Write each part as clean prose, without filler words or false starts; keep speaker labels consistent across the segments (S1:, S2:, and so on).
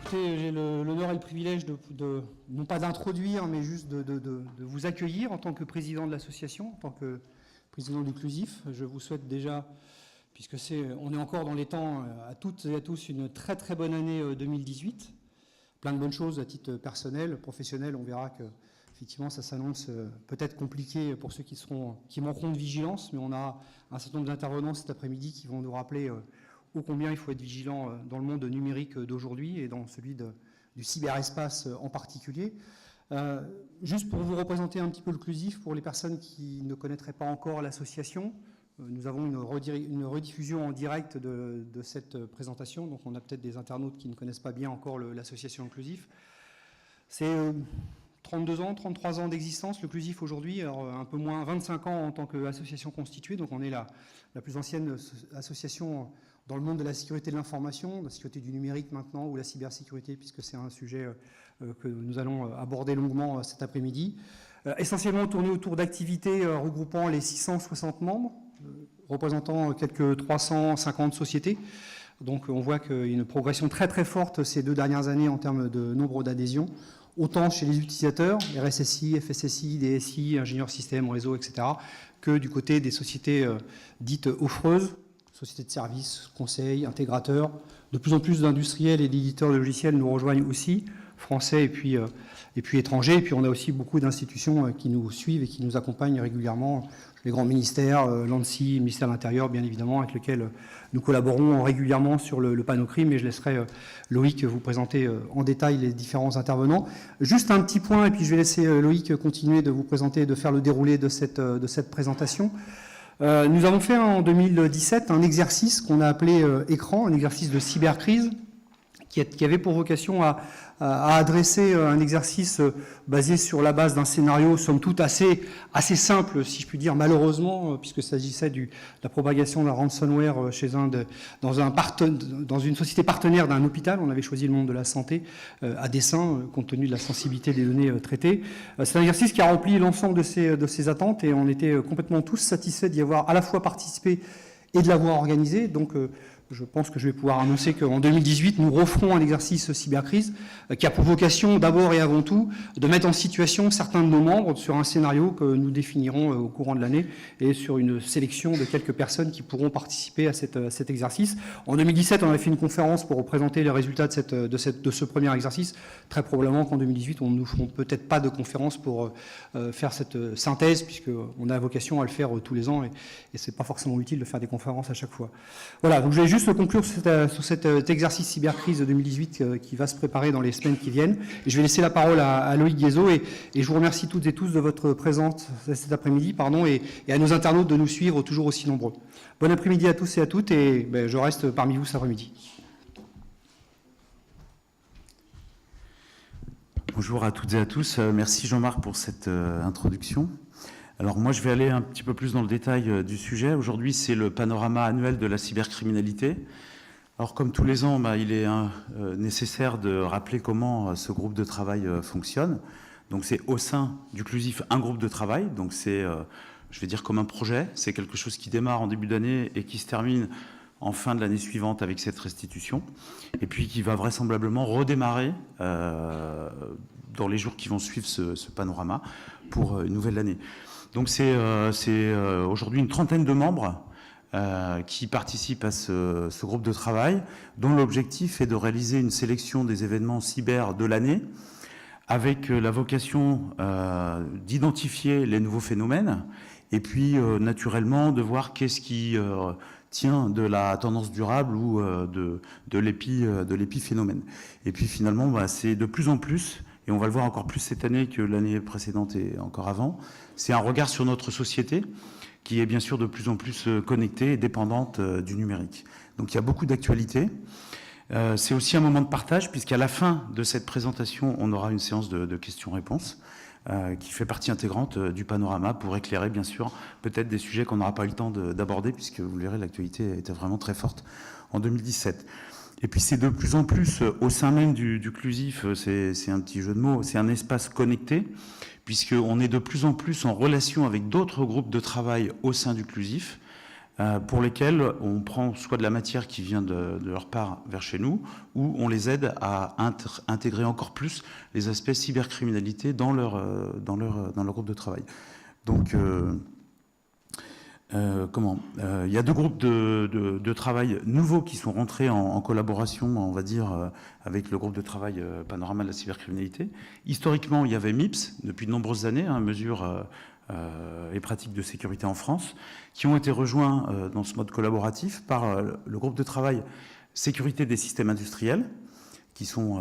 S1: Écoutez, j'ai l'honneur et le privilège non pas d'introduire, mais juste de vous accueillir en tant que président de l'association, en tant que président du Clusif. Je vous souhaite déjà, puisque on est encore dans les temps, à toutes et à tous, une très très bonne année 2018. Plein de bonnes choses à titre personnel, professionnel. On verra que effectivement ça s'annonce peut-être compliqué pour ceux qui manqueront de vigilance, mais on a un certain nombre d'intervenants cet après-midi qui vont nous rappeler ô combien il faut être vigilant dans le monde numérique d'aujourd'hui et dans celui du cyberespace en particulier. Juste pour vous représenter un petit peu le Clusif, pour les personnes qui ne connaîtraient pas encore l'association, nous avons une rediffusion en direct de cette présentation, donc on a peut-être des internautes qui ne connaissent pas bien encore l'association Clusif. C'est 32 ans, 33 ans d'existence, le Clusif aujourd'hui, un peu moins 25 ans en tant qu'association constituée, donc on est la plus ancienne association dans le monde de la sécurité de l'information, de la sécurité du numérique maintenant, ou la cybersécurité, puisque c'est un sujet que nous allons aborder longuement cet après-midi. Essentiellement tourné autour d'activités regroupant les 660 membres, représentant quelques 350 sociétés. Donc on voit qu'il y a une progression très très forte ces 2 dernières années en termes de nombre d'adhésions, autant chez les utilisateurs, RSSI, FSSI, DSI, ingénieurs systèmes, réseau, etc., que du côté des sociétés dites offreuses, sociétés de services, conseils, intégrateurs. De plus en plus d'industriels et d'éditeurs de logiciels nous rejoignent aussi, français et puis étrangers. Et puis on a aussi beaucoup d'institutions qui nous suivent et qui nous accompagnent régulièrement. Les grands ministères, l'ANSSI, le ministère de l'Intérieur, bien évidemment, avec lequel nous collaborons régulièrement sur le panneau crime. Et je laisserai Loïc vous présenter en détail les différents intervenants. Juste un petit point, et puis je vais laisser Loïc continuer de vous présenter et de faire le déroulé de cette présentation. Nous avons fait en 2017 un exercice qu'on a appelé écran, un exercice de cybercrise, qui avait pour vocation à adresser un exercice basé sur la base d'un scénario, somme toute assez simple, si je puis dire, malheureusement, puisque s'agissait de la propagation d'un ransomware dans une société partenaire d'un hôpital. On avait choisi le monde de la santé à dessein, compte tenu de la sensibilité des données traitées. C'est un exercice qui a rempli l'ensemble de ces attentes et on était complètement tous satisfaits d'y avoir à la fois participé et de l'avoir organisé. Donc, je pense que je vais pouvoir annoncer qu'en 2018, nous referons un exercice cybercrise qui a pour vocation d'abord et avant tout de mettre en situation certains de nos membres sur un scénario que nous définirons au courant de l'année et sur une sélection de quelques personnes qui pourront participer à cet exercice. En 2017, on avait fait une conférence pour présenter les résultats de ce premier exercice. Très probablement qu'en 2018, on ne nous ferons peut-être pas de conférence pour faire cette synthèse, puisqu'on a vocation à le faire tous les ans et c'est pas forcément utile de faire des conférences à chaque fois. Voilà, donc je vais juste conclure sur cet exercice cybercrise 2018 qui va se préparer dans les semaines qui viennent. Et je vais laisser la parole à Loïc Guézot et je vous remercie toutes et tous de votre présence cet après-midi et à nos internautes de nous suivre toujours aussi nombreux. Bon après-midi à tous et à toutes et je reste parmi vous cet après-midi.
S2: Bonjour à toutes et à tous. Merci Jean-Marc pour cette introduction. Alors moi, je vais aller un petit peu plus dans le détail du sujet. Aujourd'hui, c'est le panorama annuel de la cybercriminalité. Alors comme tous les ans, il est nécessaire de rappeler comment ce groupe de travail fonctionne. Donc c'est au sein du Clusif un groupe de travail. Donc c'est, je vais dire, comme un projet. C'est quelque chose qui démarre en début d'année et qui se termine en fin de l'année suivante avec cette restitution. Et puis qui va vraisemblablement redémarrer dans les jours qui vont suivre ce panorama pour une nouvelle année. Donc c'est aujourd'hui une trentaine de membres qui participent à ce groupe de travail, dont l'objectif est de réaliser une sélection des événements cyber de l'année, avec la vocation d'identifier les nouveaux phénomènes, et puis naturellement de voir qu'est-ce qui tient de la tendance durable ou de l'épiphénomène. Et puis finalement, c'est de plus en plus, et on va le voir encore plus cette année que l'année précédente et encore avant, c'est un regard sur notre société qui est bien sûr de plus en plus connectée et dépendante du numérique. Donc il y a beaucoup d'actualités. C'est aussi un moment de partage puisqu'à la fin de cette présentation, on aura une séance de questions-réponses qui fait partie intégrante du panorama pour éclairer bien sûr peut-être des sujets qu'on n'aura pas eu le temps d'aborder puisque vous le verrez, l'actualité était vraiment très forte en 2017. Et puis c'est de plus en plus au sein même du Clusif, c'est un petit jeu de mots, c'est un espace connecté, puisqu'on est de plus en plus en relation avec d'autres groupes de travail au sein du Clusif, pour lesquels on prend soit de la matière qui vient de leur part vers chez nous, ou on les aide à intégrer encore plus les aspects cybercriminalité dans leur groupe de travail. Donc, il y a 2 groupes de travail nouveaux qui sont rentrés en collaboration, on va dire, avec le groupe de travail Panorama de la cybercriminalité. Historiquement, il y avait MIPS depuis de nombreuses années, mesures et pratiques de sécurité en France, qui ont été rejoints dans ce mode collaboratif par le groupe de travail sécurité des systèmes industriels, qui sont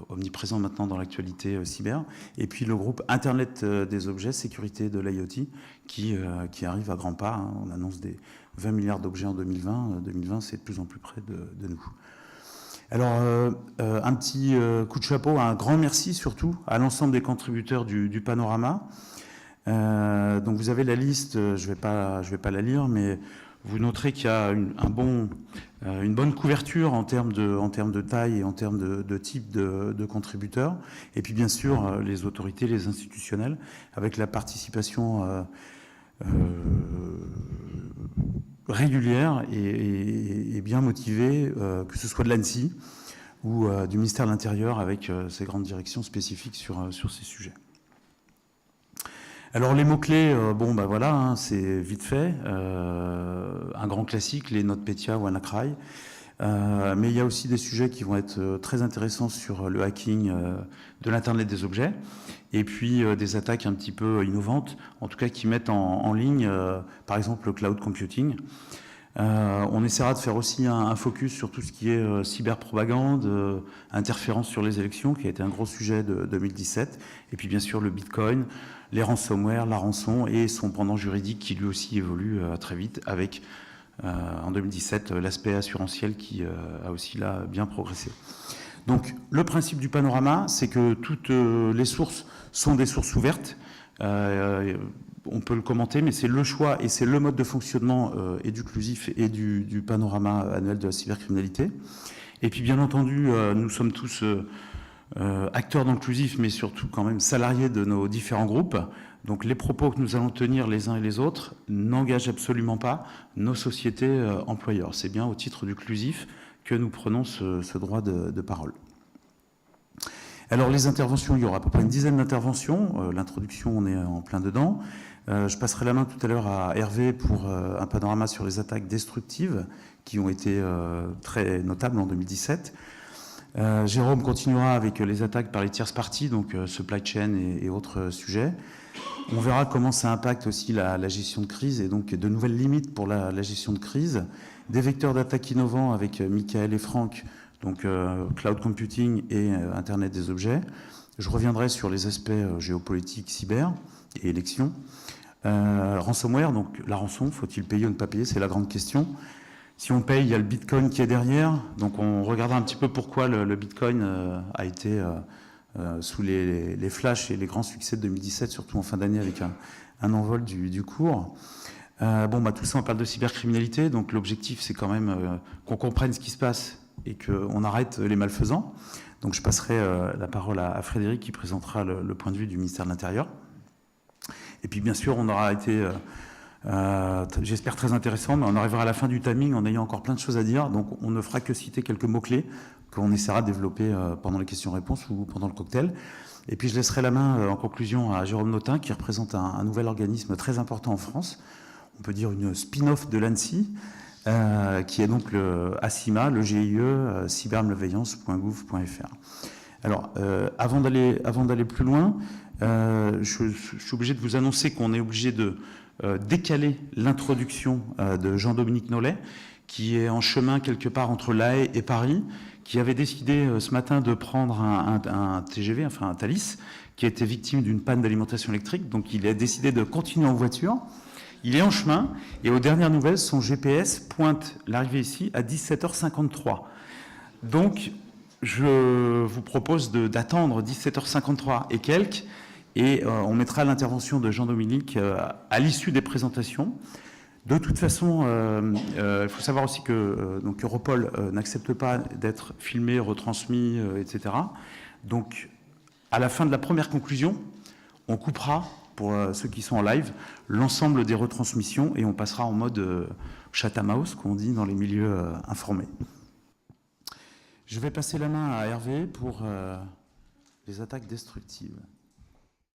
S2: omniprésents maintenant dans l'actualité cyber, et puis le groupe Internet des objets, sécurité de l'IoT, qui arrive à grands pas. On annonce des 20 milliards d'objets en 2020. 2020, c'est de plus en plus près de nous. Alors, un petit coup de chapeau, un grand merci surtout à l'ensemble des contributeurs du Panorama. Donc vous avez la liste, je vais pas la lire, mais vous noterez qu'il y a une bonne couverture en termes de taille et en termes de type de contributeurs. Et puis bien sûr, les autorités, les institutionnels, avec la participation régulière et bien motivée, que ce soit de l'ANSSI ou du ministère de l'Intérieur, avec ses grandes directions spécifiques sur ces sujets. Alors les mots-clés, voilà, c'est vite fait. Un grand classique, les NotPetya, WannaCry. Mais il y a aussi des sujets qui vont être très intéressants sur le hacking de l'Internet des objets. Et puis des attaques un petit peu innovantes, en tout cas qui mettent en ligne, par exemple, le cloud computing. On essaiera de faire aussi un focus sur tout ce qui est cyberpropagande, interférence sur les élections, qui a été un gros sujet de 2017. Et puis bien sûr le Bitcoin, les ransomware, la rançon et son pendant juridique qui lui aussi évolue très vite avec, en 2017, l'aspect assurantiel qui a aussi là bien progressé. Donc le principe du panorama, c'est que toutes les sources sont des sources ouvertes. On peut le commenter, mais c'est le choix et c'est le mode de fonctionnement et du Clusif et du panorama annuel de la cybercriminalité. Et puis bien entendu, nous sommes tous acteurs dans le Clusif, mais surtout quand même salariés de nos différents groupes. Donc les propos que nous allons tenir les uns et les autres n'engagent absolument pas nos sociétés employeurs. C'est bien au titre du Clusif que nous prenons ce droit de parole. Alors les interventions, il y aura à peu près une dizaine d'interventions. L'introduction, on est en plein dedans. Je passerai la main tout à l'heure à Hervé pour un panorama sur les attaques destructives qui ont été très notables en 2017. Jérôme continuera avec les attaques par les tierces parties, donc supply chain et autres sujets. On verra comment ça impacte aussi la gestion de crise et donc de nouvelles limites pour la gestion de crise. Des vecteurs d'attaque innovants avec Michael et Franck, donc cloud computing et Internet des objets. Je reviendrai sur les aspects géopolitiques, cyber et élections. Ransomware, donc la rançon, faut-il payer ou ne pas payer, c'est la grande question. Si on paye, il y a le Bitcoin qui est derrière, donc on regardera un petit peu pourquoi le Bitcoin a été sous les flashs et les grands succès de 2017, surtout en fin d'année avec un envol du cours. Tout ça, on parle de cybercriminalité, donc l'objectif c'est quand même qu'on comprenne ce qui se passe et qu'on arrête les malfaisants. Donc je passerai la parole à Frédéric qui présentera le point de vue du ministère de l'Intérieur. Et puis bien sûr, on aura été, j'espère, très intéressant, mais on arrivera à la fin du timing en ayant encore plein de choses à dire. Donc on ne fera que citer quelques mots-clés qu'on essaiera de développer pendant les questions-réponses ou pendant le cocktail. Et puis je laisserai la main en conclusion à Jérôme Notin, qui représente un nouvel organisme très important en France. On peut dire une spin-off de l'ANSSI, qui est donc le ACIMA, le GIE, cybermalveillance.gouv.fr. Alors, avant d'aller plus loin, je suis obligé de vous annoncer qu'on est obligé de décaler l'introduction de Jean-Dominique Nollet, qui est en chemin quelque part entre La Haye et Paris, qui avait décidé ce matin de prendre un TGV, enfin un Thalys, qui a été victime d'une panne d'alimentation électrique. Donc il a décidé de continuer en voiture. Il est en chemin et aux dernières nouvelles, son GPS pointe l'arrivée ici à 17h53. Donc je vous propose d'attendre 17h53 et quelques, et on mettra l'intervention de Jean-Dominique à l'issue des présentations. De toute façon, il faut savoir aussi que Europol n'accepte pas d'être filmé, retransmis, etc. Donc, à la fin de la première conclusion, on coupera pour ceux qui sont en live, l'ensemble des retransmissions et on passera en mode chat à mouse, qu'on dit dans les milieux informés. Je vais passer la main à Hervé pour les attaques destructives.